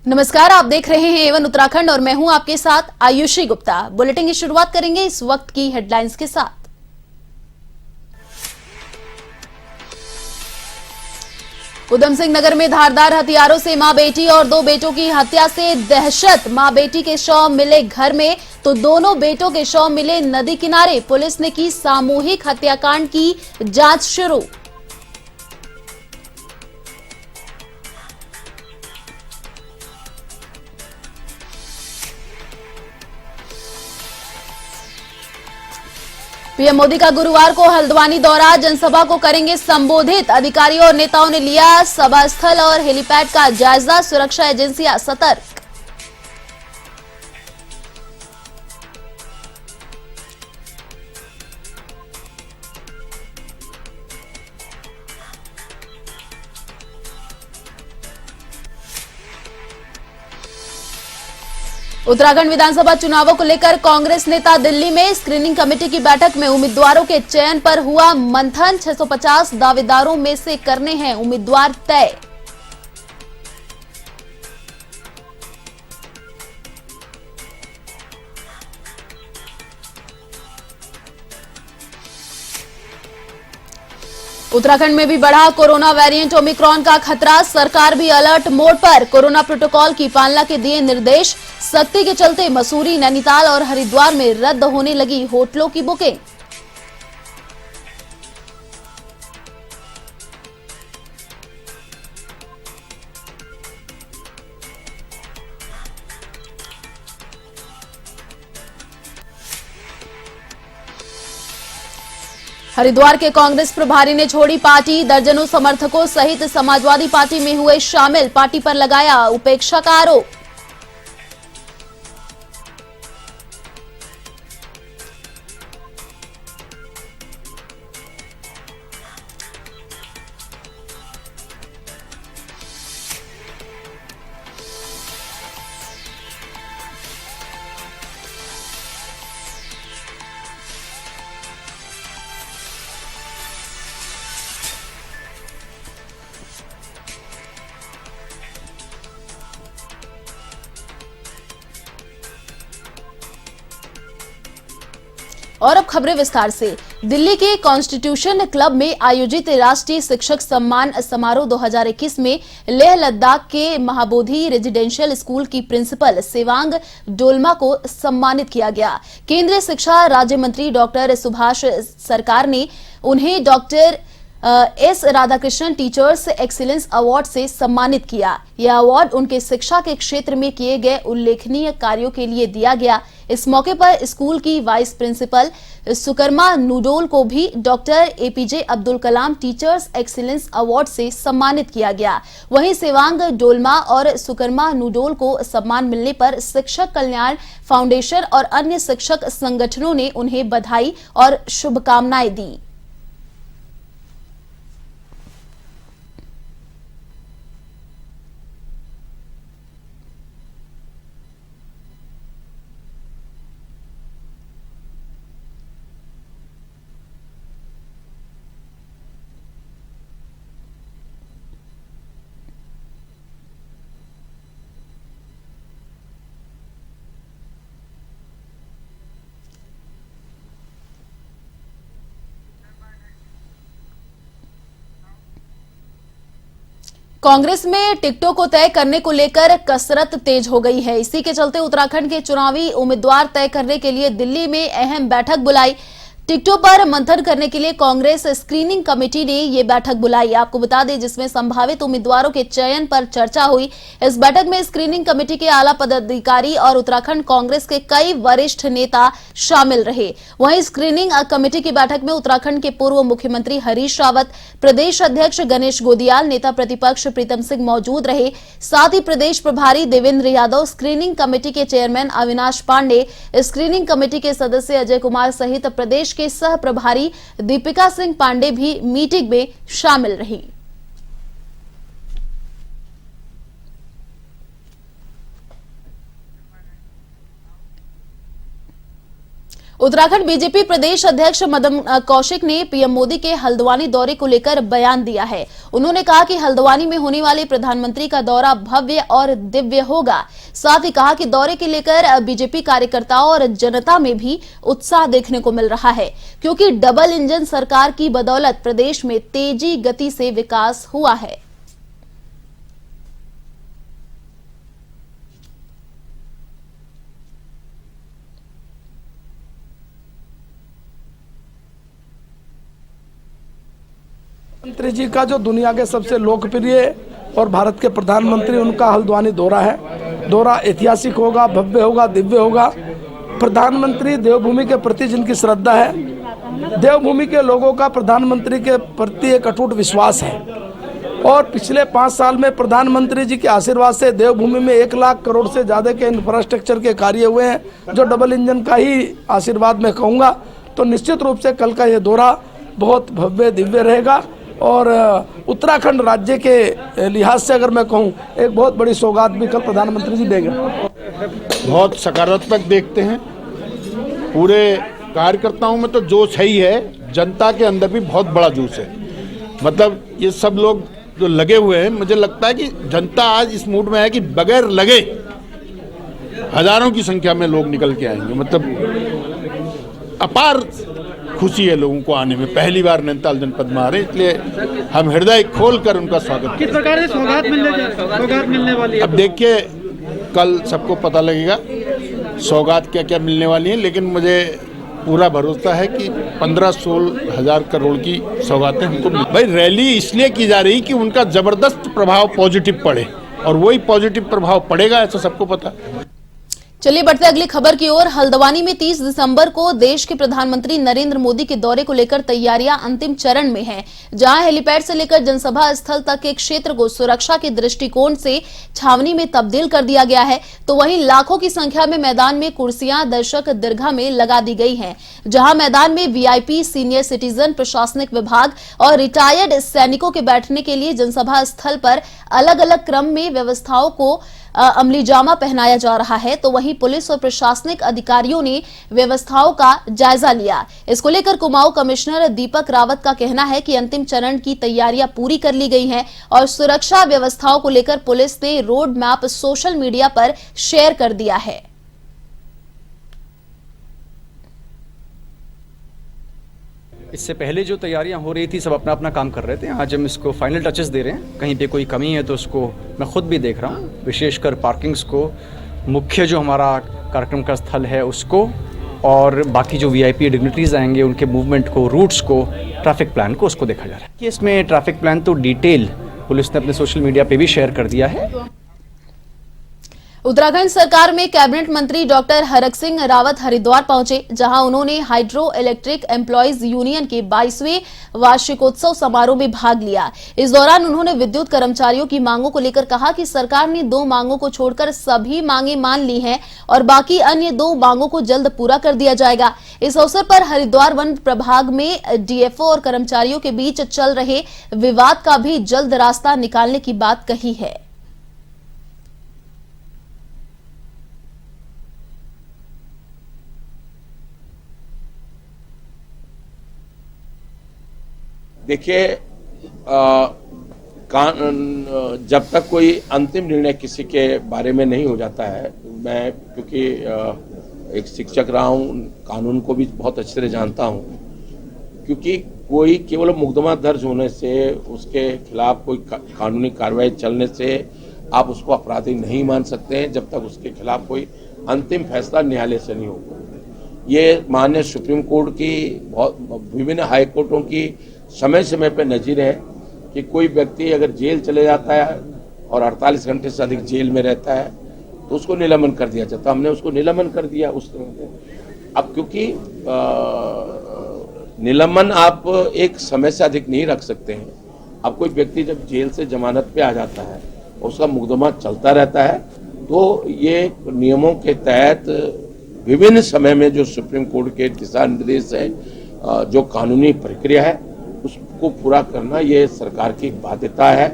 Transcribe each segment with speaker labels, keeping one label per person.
Speaker 1: नमस्कार, आप देख रहे हैं एवन उत्तराखंड और मैं हूं आपके साथ आयुषी गुप्ता। बुलेटिन की शुरुआत करेंगे इस वक्त की हेडलाइंस के साथ। उधम सिंह नगर में धारदार हथियारों से मां बेटी और दो बेटों की हत्या से दहशत। मां बेटी के शव मिले घर में तो दोनों बेटों के शव मिले नदी किनारे। पुलिस ने की सामूहिक हत्याकांड की जांच शुरू। पीएम मोदी का गुरुवार को हल्द्वानी दौरा, जनसभा को करेंगे संबोधित। अधिकारियों और नेताओं ने लिया सभा स्थल और हेलीपैड का जायजा, सुरक्षा एजेंसियां सतर्क। उत्तराखंड विधानसभा चुनावों को लेकर कांग्रेस नेता दिल्ली में। स्क्रीनिंग कमेटी की बैठक में उम्मीदवारों के चयन पर हुआ मंथन। 650 दावेदारों में से करने हैं उम्मीदवार तय। उत्तराखंड में भी बढ़ा कोरोना वेरिएंट ओमिक्रॉन का खतरा। सरकार भी अलर्ट मोड पर। कोरोना प्रोटोकॉल की पालना के दिए निर्देश। सख्ती के चलते मसूरी, नैनीताल और हरिद्वार में रद्द होने लगी होटलों की बुकिंग। हरिद्वार के कांग्रेस प्रभारी ने छोड़ी पार्टी। दर्जनों समर्थकों सहित समाजवादी पार्टी में हुए शामिल। पार्टी पर लगाया उपेक्षा का आरोप। और अब खबरें विस्तार से। दिल्ली के कॉन्स्टिट्यूशन क्लब में आयोजित राष्ट्रीय शिक्षक सम्मान समारोह 2021 में लेह लद्दाख के महाबोधि रेजिडेंशियल स्कूल की प्रिंसिपल सेवांग डोलमा को सम्मानित किया गया। केंद्रीय शिक्षा राज्य मंत्री डॉक्टर सुभाष सरकार ने उन्हें doctor S Radhakrishnan teachers excellence award से सम्मानित किया। यह अवार्ड उनके शिक्षा के क्षेत्र में किए गए उल्लेखनीय कार्यों के लिए दिया गया। इस मौके पर स्कूल की वाइस प्रिंसिपल सुकरमा नूडोल को भी doctor APJ Abdul Kalam teachers excellence award से सम्मानित किया गया। वहीं सेवांग डोलमा और सुकरमा नूडोल को सम्मान मिलने पर शिक्षक कल्याण फाउंडेशन और अन्य शिक्षक संगठनों ने उन्हें बधाई और शुभकामनाएं दी। कांग्रेस में टिकटों को तय करने को लेकर कसरत तेज हो गई है। इसी के चलते उत्तराखंड के चुनावी उम्मीदवार तय करने के लिए दिल्ली में अहम बैठक बुलाई। टिकटों पर मंथन करने के लिए कांग्रेस स्क्रीनिंग कमेटी ने ये बैठक बुलाई। आपको बता दें, जिसमें संभावित उम्मीदवारों के चयन पर चर्चा हुई। इस बैठक में स्क्रीनिंग कमेटी के आला पदाधिकारी और उत्तराखंड कांग्रेस के कई वरिष्ठ नेता शामिल रहे। वहीं स्क्रीनिंग कमेटी की बैठक में उत्तराखंड के पूर्व मुख्यमंत्री हरीश रावत, प्रदेश अध्यक्ष गणेश गोदियाल, नेता प्रतिपक्ष प्रीतम सिंह मौजूद रहे। साथ ही प्रदेश प्रभारी देवेंद्र यादव, स्क्रीनिंग कमेटी के chairman Avinash Pande, screening committee के सदस्य अजय कुमार सहित प्रदेश के सह प्रभारी दीपिका सिंह पांडे भी मीटिंग में शामिल रही। उत्तराखंड बीजेपी प्रदेश अध्यक्ष मदन कौशिक ने पीएम मोदी के हल्द्वानी दौरे को लेकर बयान दिया है। उन्होंने कहा कि हल्द्वानी में होने वाले प्रधानमंत्री का दौरा भव्य और दिव्य होगा। साथ ही कहा कि दौरे के लेकर बीजेपी कार्यकर्ताओं और जनता में भी उत्साह देखने को मिल रहा है, क्योंकि डबल इंजन सरकार की बदौलत प्रदेश में तेजी गति से विकास हुआ है।
Speaker 2: मंत्री जी का जो दुनिया के सबसे लोकप्रिय और भारत के प्रधानमंत्री उनका हल्द्वानी दौरा है। दौरा ऐतिहासिक होगा, भव्य होगा, दिव्य होगा। प्रधानमंत्री देवभूमि के प्रति जिनकी श्रद्धा है, देवभूमि के लोगों का प्रधानमंत्री के प्रति एक अटूट विश्वास है। और पिछले 5 साल में प्रधानमंत्री जी के आशीर्वाद से देवभूमि में 1 लाख करोड़ से ज़्यादा के इंफ्रास्ट्रक्चर के कार्य हुए हैं, जो डबल इंजन का ही आशीर्वाद मैं कहूँगा। तो निश्चित रूप से कल का ये दौरा बहुत भव्य दिव्य रहेगा और उत्तराखंड राज्य के लिहाज से अगर मैं कहूँ, एक बहुत बड़ी सौगात भी कल प्रधानमंत्री जी देंगे।
Speaker 3: बहुत सकारात्मक देखते हैं। पूरे कार्यकर्ताओं में तो जोश है ही है, जनता के अंदर भी बहुत बड़ा जोश है। मतलब ये सब लोग जो लगे हुए हैं, मुझे लगता है कि जनता आज इस मूड में है कि बगैर लगे हजारों की संख्या में लोग निकल के आएंगे। मतलब अपार खुशी है लोगों को आने में, पहली बार नैनीताल जनपद में आ रहे हैं, इसलिए हम हृदय खोल कर उनका स्वागत।
Speaker 4: किस प्रकार से सौगात मिलने वाली है?
Speaker 3: अब देखिए, कल सबको पता लगेगा सौगात क्या क्या मिलने वाली है, लेकिन मुझे पूरा भरोसा है कि 15-16 हजार करोड़ की सौगातें हमको भाई रैली इसलिए की जा रही कि उनका जबरदस्त प्रभाव पॉजिटिव पड़े, और वही पॉजिटिव प्रभाव पड़ेगा, ऐसा सबको पता।
Speaker 1: चलिए बढ़ते अगली खबर की ओर। हल्द्वानी में 30 दिसंबर को देश के प्रधानमंत्री नरेंद्र मोदी के दौरे को लेकर तैयारियां अंतिम चरण में हैं, जहां हेलीपैड से लेकर जनसभा स्थल तक के क्षेत्र को सुरक्षा के दृष्टिकोण से छावनी में तब्दील कर दिया गया है। तो वहीं लाखों की संख्या में मैदान में कुर्सियां दर्शक दीर्घा में लगा दी गई हैं, जहां मैदान में वीआईपी, सीनियर सिटीजन, प्रशासनिक विभाग और रिटायर्ड सैनिकों के बैठने के लिए जनसभा स्थल पर अलग अलग क्रम में व्यवस्थाओं को अमली जामा पहनाया जा रहा है। तो वहीं पुलिस और प्रशासनिक अधिकारियों ने व्यवस्थाओं का जायजा लिया। इसको लेकर कुमाऊं कमिश्नर दीपक रावत का कहना है कि अंतिम चरण की तैयारियां पूरी कर ली गई हैं और सुरक्षा व्यवस्थाओं को लेकर पुलिस ने रोड मैप सोशल मीडिया पर शेयर कर दिया है।
Speaker 5: इससे पहले जो तैयारियां हो रही थी, सब अपना अपना काम कर रहे थे। आज हम इसको फाइनल टचेस दे रहे हैं। कहीं पे कोई कमी है तो उसको मैं खुद भी देख रहा हूँ, विशेषकर पार्किंग्स को, मुख्य जो हमारा कार्यक्रम का स्थल है उसको, और बाकी जो वीआईपी डिग्निटरीज आएंगे उनके मूवमेंट को, रूट्स को, ट्रैफिक प्लान को, उसको देखा जा रहा है कि इसमें ट्रैफिक प्लान तो डिटेल पुलिस ने अपने सोशल मीडिया पे भी शेयर कर दिया है।
Speaker 1: उत्तराखंड सरकार में कैबिनेट मंत्री डॉक्टर हरक सिंह रावत हरिद्वार पहुंचे, जहां उन्होंने हाइड्रो इलेक्ट्रिक एम्प्लॉयज यूनियन के 22वें वार्षिकोत्सव समारोह में भाग लिया। इस दौरान उन्होंने विद्युत कर्मचारियों की मांगों को लेकर कहा कि सरकार ने 2 मांगों को छोड़कर सभी मांगे मान ली हैं और बाकी अन्य 2 मांगों को जल्द पूरा कर दिया जाएगा। इस अवसर पर हरिद्वार वन प्रभाग में डीएफओ और कर्मचारियों के बीच चल रहे विवाद का भी जल्द रास्ता निकालने की बात कही है।
Speaker 6: देखिए, जब तक कोई अंतिम निर्णय किसी के बारे में नहीं हो जाता है, मैं क्योंकि एक शिक्षक रहा हूँ, कानून को भी बहुत अच्छे से जानता हूँ, क्योंकि कोई केवल मुकदमा दर्ज होने से, उसके खिलाफ कोई कानूनी कार्रवाई चलने से आप उसको अपराधी नहीं मान सकते हैं जब तक उसके खिलाफ कोई अंतिम फैसला न्यायालय से नहीं होगा। ये माननीय सुप्रीम कोर्ट की, बहुत विभिन्न हाई कोर्टों की समय समय पर नज़ीर है कि कोई व्यक्ति अगर जेल चले जाता है और 48 घंटे से अधिक जेल में रहता है तो उसको निलंबन कर दिया जाता है। हमने उसको निलंबन कर दिया उस समय। अब क्योंकि निलंबन आप एक समय से अधिक नहीं रख सकते हैं। अब कोई व्यक्ति जब जेल से जमानत पे आ जाता है, उसका मुकदमा चलता रहता है, तो ये नियमों के तहत विभिन्न समय में जो सुप्रीम कोर्ट के दिशा निर्देश है, जो कानूनी प्रक्रिया है, उसको पूरा करना ये सरकार की बाध्यता है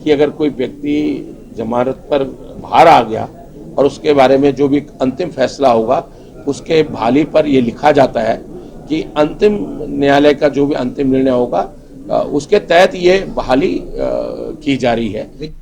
Speaker 6: कि अगर कोई व्यक्ति जमानत पर बाहर आ गया और उसके बारे में जो भी अंतिम फैसला होगा उसके बहाली पर ये लिखा जाता है कि अंतिम न्यायालय का जो भी अंतिम निर्णय होगा उसके तहत ये बहाली की जा रही है।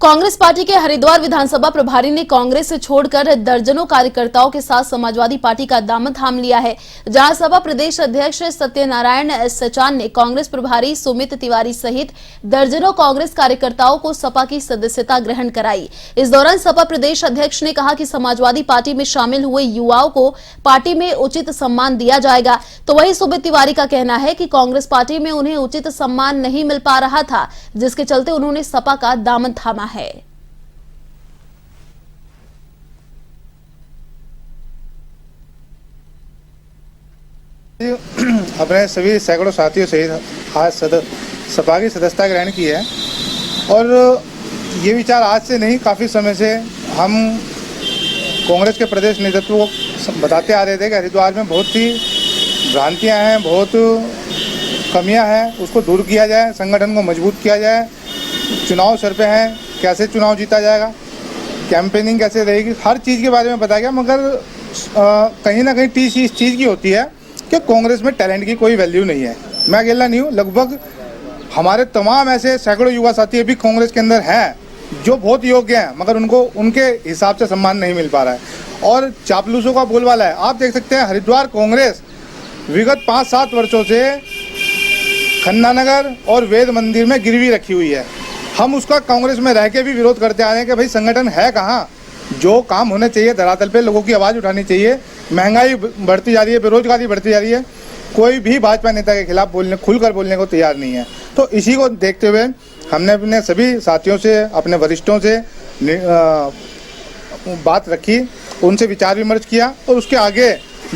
Speaker 1: कांग्रेस पार्टी के हरिद्वार विधानसभा प्रभारी ने कांग्रेस से छोड़कर दर्जनों कार्यकर्ताओं के साथ समाजवादी पार्टी का दामन थाम लिया है। जहां सपा प्रदेश अध्यक्ष सत्यनारायण सचान ने कांग्रेस प्रभारी सुमित तिवारी सहित दर्जनों कांग्रेस कार्यकर्ताओं को सपा की सदस्यता ग्रहण कराई। इस दौरान सपा प्रदेश अध्यक्ष ने कहा कि समाजवादी पार्टी में शामिल हुए युवाओं को पार्टी में उचित सम्मान दिया जाएगा। तो वहीं सुमित तिवारी का कहना है कि कांग्रेस पार्टी में उन्हें उचित सम्मान नहीं मिल पा रहा था, जिसके चलते उन्होंने सपा का दामन थामा है।
Speaker 7: अपने सभी सैकड़ों साथियों सहित आज सपा की सदस्यता ग्रहण की है और ये विचार आज से नहीं, काफ़ी समय से हम कांग्रेस के प्रदेश नेतृत्व को बताते आ रहे थे कि हरिद्वार में बहुत सी भ्रांतियां हैं, बहुत कमियां हैं, उसको दूर किया जाए, संगठन को मजबूत किया जाए। चुनाव सर पे हैं, कैसे चुनाव जीता जाएगा, कैंपेनिंग कैसे रहेगी, हर चीज़ के बारे में बताया गया। मगर कहीं ना कहीं टीस इस चीज़ की होती है कि कांग्रेस में टैलेंट की कोई वैल्यू नहीं है। मैं अकेला नहीं हूँ, लगभग हमारे तमाम ऐसे सैकड़ों युवा साथी अभी कांग्रेस के अंदर हैं जो बहुत योग्य हैं, मगर उनको उनके हिसाब से सम्मान नहीं मिल पा रहा है और चापलूसों का बोलबाला है। आप देख सकते हैं हरिद्वार कांग्रेस विगत 5-7 वर्षों से खन्ना नगर और वेद मंदिर में गिरवी रखी हुई है। हम उसका कांग्रेस में रह के भी विरोध करते आ रहे हैं कि भाई संगठन है कहाँ, जो काम होने चाहिए धरातल पे लोगों की आवाज़ उठानी चाहिए। महंगाई बढ़ती जा रही है, बेरोजगारी बढ़ती जा रही है, कोई भी भाजपा नेता के खिलाफ खुलकर बोलने को तैयार नहीं है। तो इसी को देखते हुए हमने अपने सभी साथियों से, अपने वरिष्ठों से बात रखी, उनसे विचार विमर्श किया और उसके आगे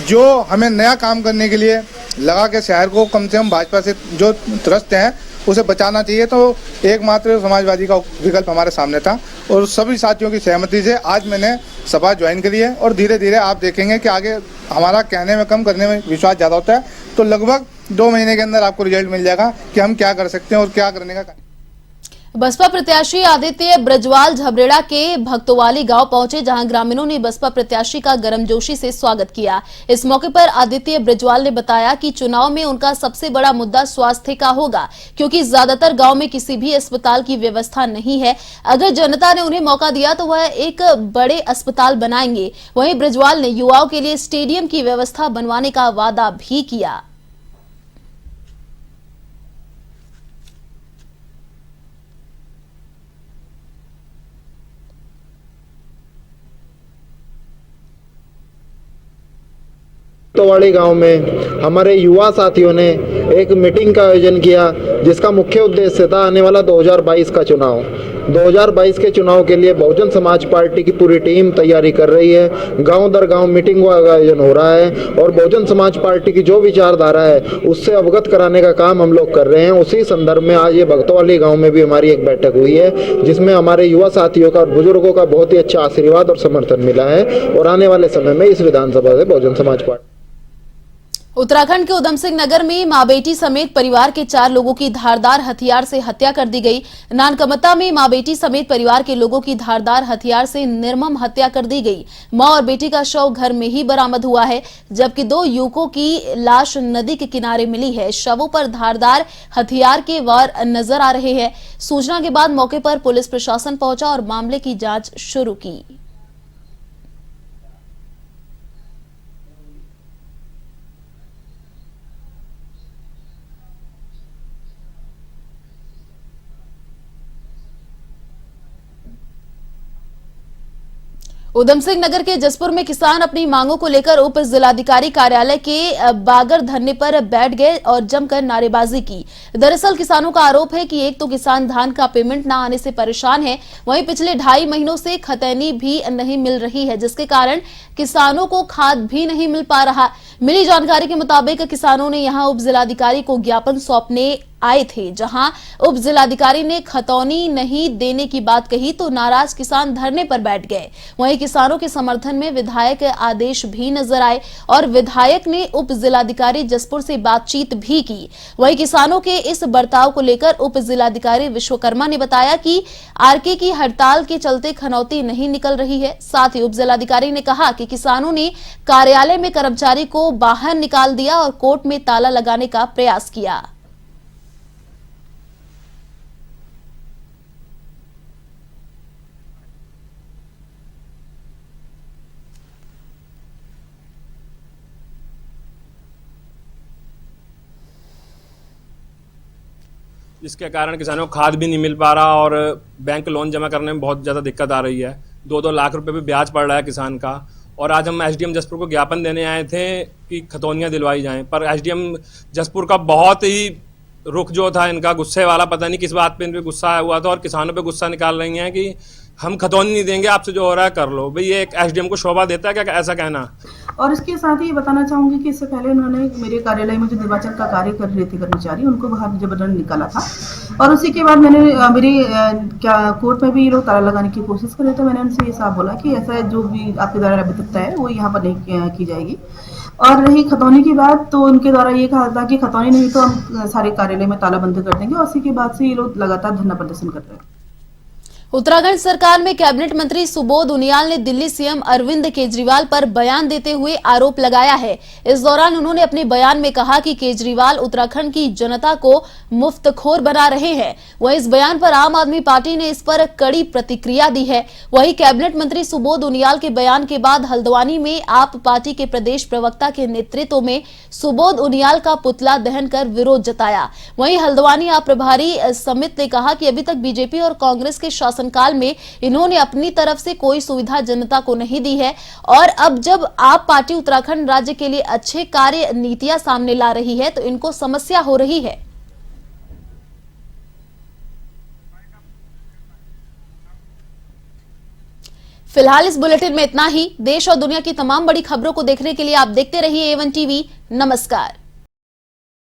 Speaker 7: जो हमें नया काम करने के लिए लगा के शहर को कम से कम भाजपा से जो त्रस्त हैं उसे बचाना चाहिए, तो एकमात्र समाजवादी का विकल्प हमारे सामने था और सभी साथियों की सहमति से आज मैंने सभा ज्वाइन करी है और धीरे धीरे आप देखेंगे कि आगे हमारा कहने में कम करने में विश्वास ज़्यादा होता है। तो लगभग 2 महीने के अंदर आपको रिजल्ट मिल जाएगा कि हम क्या कर सकते हैं और क्या करने का।
Speaker 1: बसपा प्रत्याशी आदित्य ब्रजवाल झबरेड़ा के भक्तोवाली गांव पहुंचे, जहां ग्रामीणों ने बसपा प्रत्याशी का गर्मजोशी से स्वागत किया। इस मौके पर आदित्य ब्रजवाल ने बताया कि चुनाव में उनका सबसे बड़ा मुद्दा स्वास्थ्य का होगा, क्योंकि ज्यादातर गांव में किसी भी अस्पताल की व्यवस्था नहीं है। अगर जनता ने उन्हें मौका दिया तो वह एक बड़े अस्पताल बनाएंगे। वहीं ब्रजवाल ने युवाओं के लिए स्टेडियम की व्यवस्था बनवाने का वादा भी किया।
Speaker 8: भक्तोवाली गांव में हमारे युवा साथियों ने एक मीटिंग का आयोजन किया, जिसका मुख्य उद्देश्य था आने वाला 2022 का चुनाव। 2022 के चुनाव के लिए बहुजन समाज पार्टी की पूरी टीम तैयारी कर रही है। गांव दर गांव मीटिंग का आयोजन हो रहा है और बहुजन समाज पार्टी की जो विचारधारा है उससे अवगत कराने का काम हम लोग कर रहे हैं। उसी संदर्भ में आज ये भक्तोवाली गांव में भी हमारी एक बैठक हुई है, जिसमें हमारे युवा साथियों का और बुजुर्गों का बहुत ही अच्छा आशीर्वाद और समर्थन मिला है और आने वाले समय में इस विधानसभा से बहुजन समाज पार्टी।
Speaker 1: उत्तराखंड के उधम सिंह नगर में मां बेटी समेत परिवार के 4 लोगों की धारदार हथियार से हत्या कर दी गई। नानकमता में मां बेटी समेत परिवार के लोगों की धारदार हथियार से निर्मम हत्या कर दी गई। मां और बेटी का शव घर में ही बरामद हुआ है, जबकि 2 युवकों की लाश नदी के किनारे मिली है। शवों पर धारदार हथियार के वार नजर आ रहे हैं। सूचना के बाद मौके पर पुलिस प्रशासन पहुंचा और मामले की जांच शुरू की। उधम सिंह नगर के जसपुर में किसान अपनी मांगों को लेकर उप जिलाधिकारी कार्यालय के बागर धरने पर बैठ गए और जमकर नारेबाजी की। दरअसल किसानों का आरोप है कि एक तो किसान धान का पेमेंट न आने से परेशान है, वहीं पिछले 2.5 महीनों से खतैनी भी नहीं मिल रही है, जिसके कारण किसानों को खाद भी नहीं मिल पा रहा। मिली जानकारी के मुताबिक किसानों ने यहां उप जिलाधिकारी को ज्ञापन सौंपने आए थे, जहां उप जिलाधिकारी ने खतौनी नहीं देने की बात कही तो नाराज किसान धरने पर बैठ गए। वहीं किसानों के समर्थन में विधायक आदेश भी नजर आए और विधायक ने उप जिलाधिकारी जसपुर से बातचीत भी की। वहीं किसानों के इस बर्ताव को लेकर उप जिलाधिकारी विश्वकर्मा ने बताया कि आरके की हड़ताल के चलते खनौती नहीं निकल रही है। साथ ही उप जिलाधिकारी ने कहा कि किसानों ने कार्यालय में कर्मचारी को बाहर निकाल दिया और कोर्ट में ताला लगाने का प्रयास किया।
Speaker 9: जिसके कारण किसानों को खाद भी नहीं मिल पा रहा और बैंक लोन जमा करने में बहुत ज़्यादा दिक्कत आ रही है। 2-2 लाख रुपए भी ब्याज पड़ रहा है किसान का। और आज हम एसडीएम जसपुर को ज्ञापन देने आए थे कि खतौनियाँ दिलवाई जाएं, पर एसडीएम जसपुर का बहुत ही रुख जो था इनका गुस्से वाला, पता नहीं किस बात पे इन पे गुस्सा आया हुआ था और किसानों पे गुस्सा निकाल रही हैं कि हम खतौनी नहीं देंगे, आपसे जो हो रहा है कर लो। भाई ये एक एसडीएम को शोभा देता है क्या ऐसा कहना?
Speaker 10: और इसके साथ ही ये बताना चाहूंगी कि इससे पहले उन्होंने मेरे कार्यालय में जो निर्वाचन का कार्य कर रहे थे कर्मचारी, उनको बाहर जबरदस्ती निकाला था और उसी के बाद मैंने मेरी कोर्ट में भी ये लोग ताला लगाने की कोशिश कर रहे थे। मैंने उनसे ये साफ बोला कि ऐसा जो भी आपके द्वारा अभियुक्तता है वो यहाँ पर नहीं की जाएगी। और रही खतौनी की बात, तो उनके द्वारा ये कहा था कि खतौनी नहीं तो हम सारे कार्यालय में ताला बंद कर देंगे और उसी के बाद से ये लोग लगातार धरना प्रदर्शन कर रहे हैं।
Speaker 1: उत्तराखंड सरकार में कैबिनेट मंत्री सुबोध उनियाल ने दिल्ली सीएम अरविंद केजरीवाल पर बयान देते हुए आरोप लगाया है। इस दौरान उन्होंने अपने बयान में कहा कि केजरीवाल उत्तराखंड की जनता को मुफ्तखोर बना रहे हैं। वहीं इस बयान पर आम आदमी पार्टी ने इस पर कड़ी प्रतिक्रिया दी है। वहीं कैबिनेट मंत्री सुबोध उनियाल के बयान के बाद हल्द्वानी में आप पार्टी के प्रदेश प्रवक्ता के नेतृत्व में सुबोध उनियाल का पुतला दहन कर विरोध जताया। वहीं हल्द्वानी आप प्रभारी समिति ने कहा कि अभी तक बीजेपी और कांग्रेस के शासनकाल में इन्होंने अपनी तरफ से कोई सुविधा जनता को नहीं दी है और अब जब आप पार्टी उत्तराखंड राज्य के लिए अच्छे कार्य नीतियां सामने ला रही है तो इनको समस्या हो रही है। फिलहाल इस बुलेटिन में इतना ही। देश और दुनिया की तमाम बड़ी खबरों को देखने के लिए आप देखते रहिए A1 टीवी। नमस्कार।